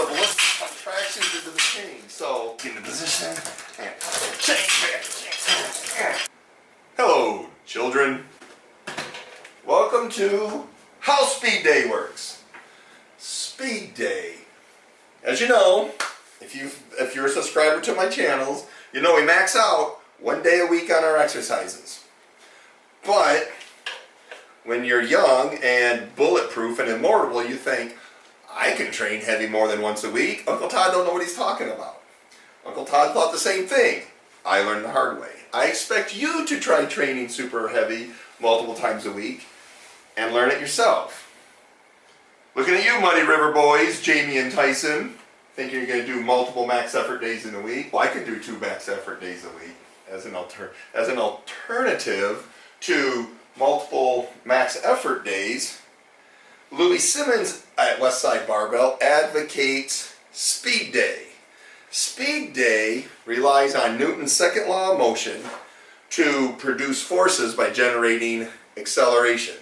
sublimate contractions into the chain. So get into position and chain back. Hello, children. Welcome to How Speed Day Works. Speed Day. As you know, if you're a subscriber to my channels, you know we max out 1 day a week on our exercises. But when you're young and bulletproof and immortal, you think, I can train heavy more than once a week. Uncle Todd don't know what he's talking about. Uncle Todd thought the same thing. I learned the hard way. I expect you to try training super heavy multiple times a week and learn it yourself. Looking at you, Muddy River boys, Jamie and Tyson, thinking you're going to do multiple max effort days in a week. Well, I could do 2 max effort days a week as an alternative to multiple max effort days. Louis Simmons at Westside Barbell advocates Speed Day. Speed Day relies on Newton's second law of motion to produce forces by generating acceleration.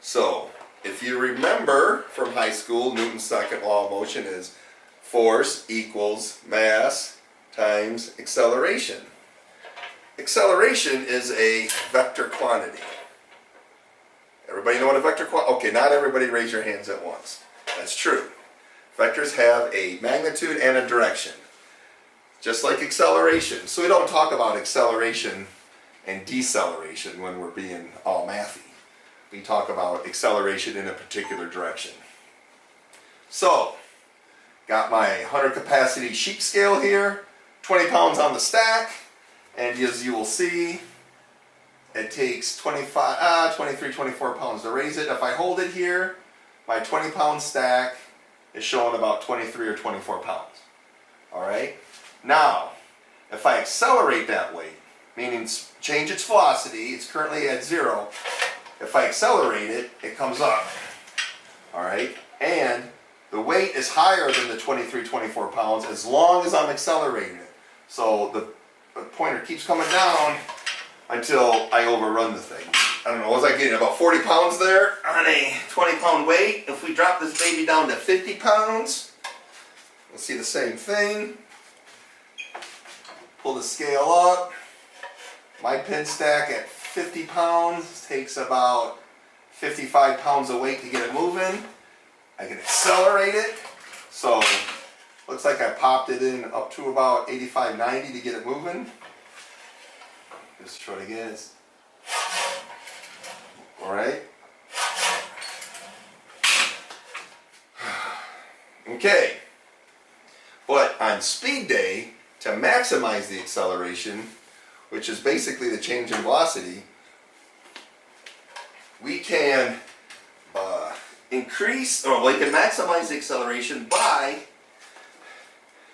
So, if you remember from high school, Newton's second law of motion is force equals mass times acceleration. Acceleration is a vector quantity. Everybody know what a vector quantity? Okay, not everybody raise your hands at once. That's true. Vectors have a magnitude and a direction, just like acceleration. So we don't talk about acceleration and deceleration when we're being all mathy. We talk about acceleration in a particular direction. So, got my 100 capacity sheep scale here, 20 pounds on the stack, and as you will see, it takes 23, 24 pounds to raise it. If I hold it here, my 20 pound stack is showing about 23 or 24 pounds. Alright? Now, if I accelerate that weight, meaning change its velocity, it's currently at 0. If I accelerate it, it comes up. Alright? And the weight is higher than the 23, 24 pounds as long as I'm accelerating it. So the pointer keeps coming down until I overrun the thing. I don't know, was I getting about 40 pounds there on a 20 pound weight? If we drop this baby down to 50 pounds, we'll see the same thing. Pull the scale up. My pin stack at 50 pounds takes about 55 pounds of weight to get it moving. I can accelerate it. So, looks like I popped it in up to about 85, 90 to get it moving. Just try it again. Alright. Okay. But on speed day, to maximize the acceleration, which is basically the change in velocity, we can we can maximize the acceleration by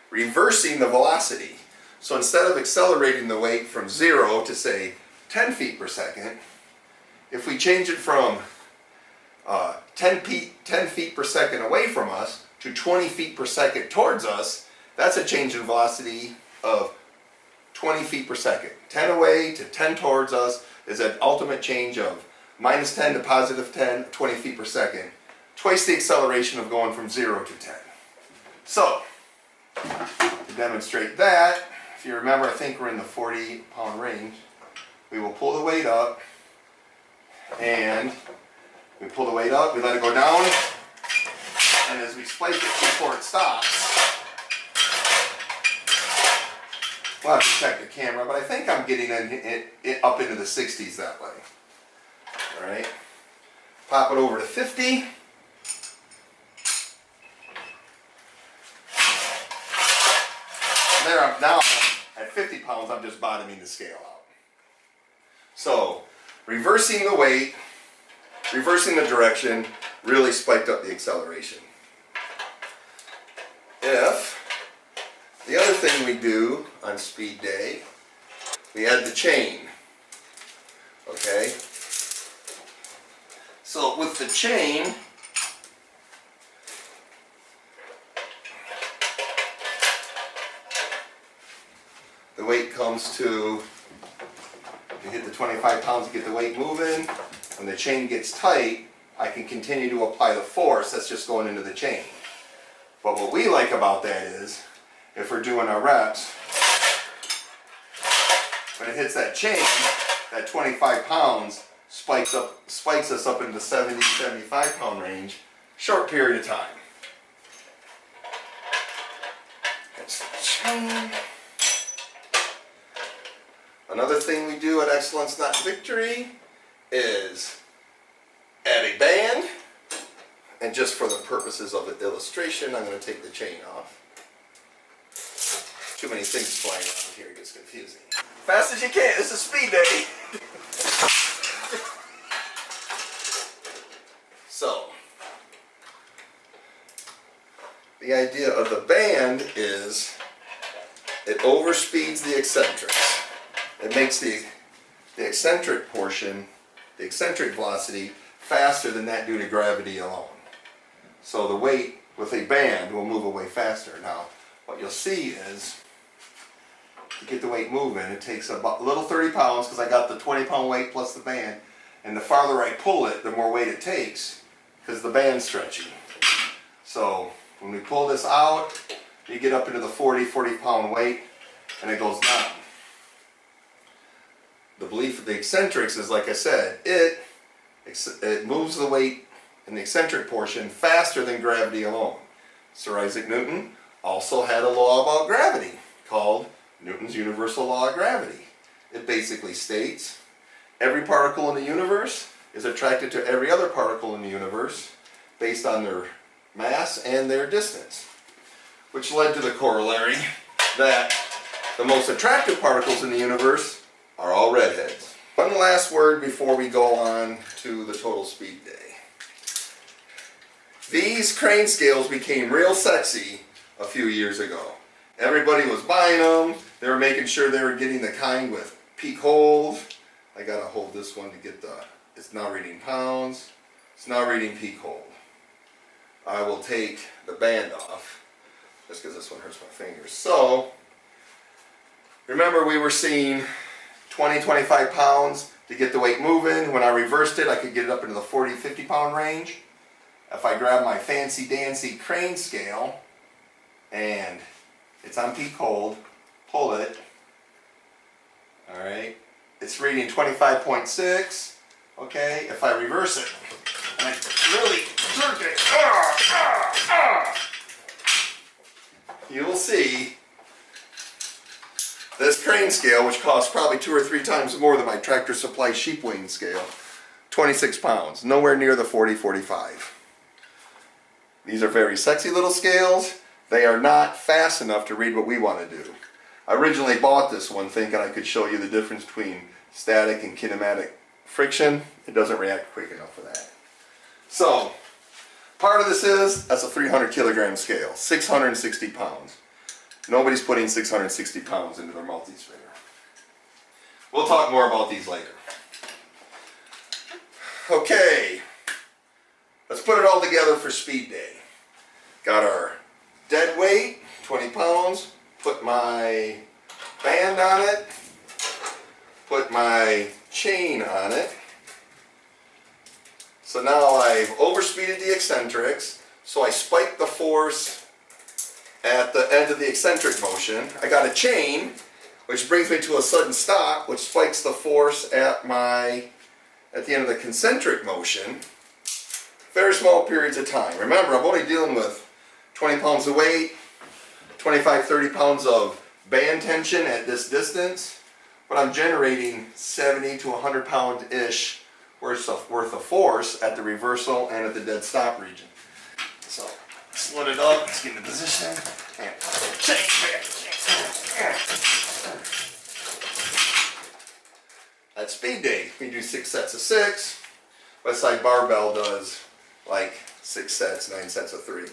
reversing the velocity. So instead of accelerating the weight from 0 to say 10 feet per second, if we change it from 10 feet per second away from us to 20 feet per second towards us, that's a change in velocity of 20 feet per second. 10 away to 10 towards us is an ultimate change of minus 10 to positive 10, 20 feet per second. Twice the acceleration of going from 0 to 10. So, to demonstrate that, if you remember, I think we're in the 40 pound range. We will pull the weight up, and we pull the weight up, we let it go down, and as we spike it before it stops, we'll have to check the camera, but I think I'm getting it up into the 60s that way. Alright, pop it over to 50. There I'm now at 50 pounds, I'm just bottoming the scale out. So, reversing the weight, reversing the direction, really spiked up the acceleration. The other thing we do on speed day, we add the chain. Okay? So with the chain, the weight comes to, you hit the 25 pounds to get the weight moving. When the chain gets tight, I can continue to apply the force that's just going into the chain. But what we like about that is, if we're doing our reps, when it hits that chain, that 25 pounds spikes us up into the 70, 75 pound range, short period of time. That's the chain. Another thing we do at Excellence Not Victory is add a band. And just for the purposes of the illustration, I'm going to take the chain off. Too many things flying around here, it gets confusing. Fast as you can, this is speed day. So, the idea of the band is it overspeeds the eccentrics. It makes the eccentric portion, the eccentric velocity, faster than that due to gravity alone. So the weight with a band will move away faster. Now, what you'll see is, to get the weight moving, it takes about a little 30 pounds because I got the 20 pound weight plus the band. And the farther I pull it, the more weight it takes because the band's stretchy. So when we pull this out, you get up into the 40 pound weight and it goes down. The belief of the eccentrics is, like I said, it moves the weight in the eccentric portion faster than gravity alone. Sir Isaac Newton also had a law about gravity called Newton's universal law of gravity. It basically states every particle in the universe is attracted to every other particle in the universe based on their mass and their distance, which led to the corollary that the most attractive particles in the universe are all redheads. One last word before we go on to the total speed day. These crane scales became real sexy a few years ago. Everybody was buying them. They were making sure they were getting the kind with peak hold. I gotta hold this one to get it's now reading pounds. It's now reading peak hold. I will take the band off just because this one hurts my fingers. So, remember we were seeing 20, 25 pounds to get the weight moving. When I reversed it, I could get it up into the 40, 50 pound range. If I grab my fancy dancy crane scale and it's on peak hold, pull it, alright, it's reading 25.6, okay, if I reverse it, and I really jerk it, you will see this crane scale, which costs probably 2 or 3 times more than my Tractor Supply sheep wing scale, 26 pounds, nowhere near the 40, 45. These are very sexy little scales. They are not fast enough to read what we want to do. I originally bought this one thinking I could show you the difference between static and kinematic friction. It doesn't react quick enough for that. So, part of this is, that's a 300 kilogram scale, 660 pounds. Nobody's putting 660 pounds into their multi-spinner. We'll talk more about these later. Okay, let's put it all together for speed day. Got our dead weight, 20 pounds, put my band on it, put my chain on it. So now I've overspeeded the eccentrics, so I spiked the force at the end of the eccentric motion. I got a chain, which brings me to a sudden stop, which spikes the force at the end of the concentric motion. Very small periods of time. Remember, I'm only dealing with 20 pounds of weight, 25, 30 pounds of band tension at this distance, but I'm generating 70 to 100 pound-ish worth of force at the reversal and at the dead stop region. So, split it up, let's get into position, and change back. At speed day, we do 6 sets of 6. Westside Barbell does like 6 sets, 9 sets of 3.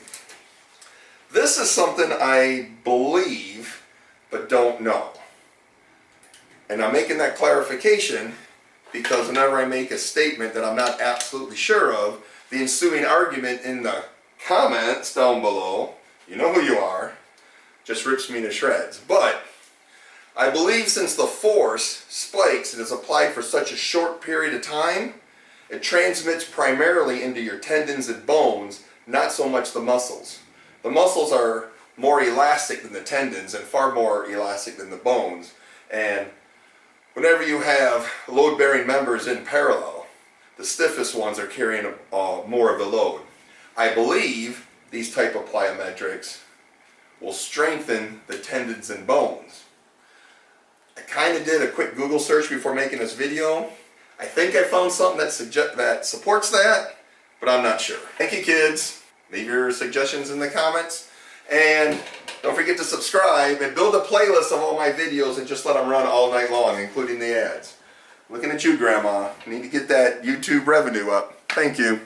This is something I believe, but don't know. And I'm making that clarification because whenever I make a statement that I'm not absolutely sure of, the ensuing argument in the comments down below, you know who you are, just rips me to shreds. But I believe since the force spikes and is applied for such a short period of time, it transmits primarily into your tendons and bones, not so much the muscles. The muscles are more elastic than the tendons and far more elastic than the bones. And whenever you have load-bearing members in parallel, the stiffest ones are carrying more of the load. I believe these type of plyometrics will strengthen the tendons and bones. I kind of did a quick Google search before making this video. I think I found something that supports that, but I'm not sure. Thank you, kids. Leave your suggestions in the comments. And don't forget to subscribe and build a playlist of all my videos and just let them run all night long, including the ads. Looking at you, Grandma. I need to get that YouTube revenue up. Thank you.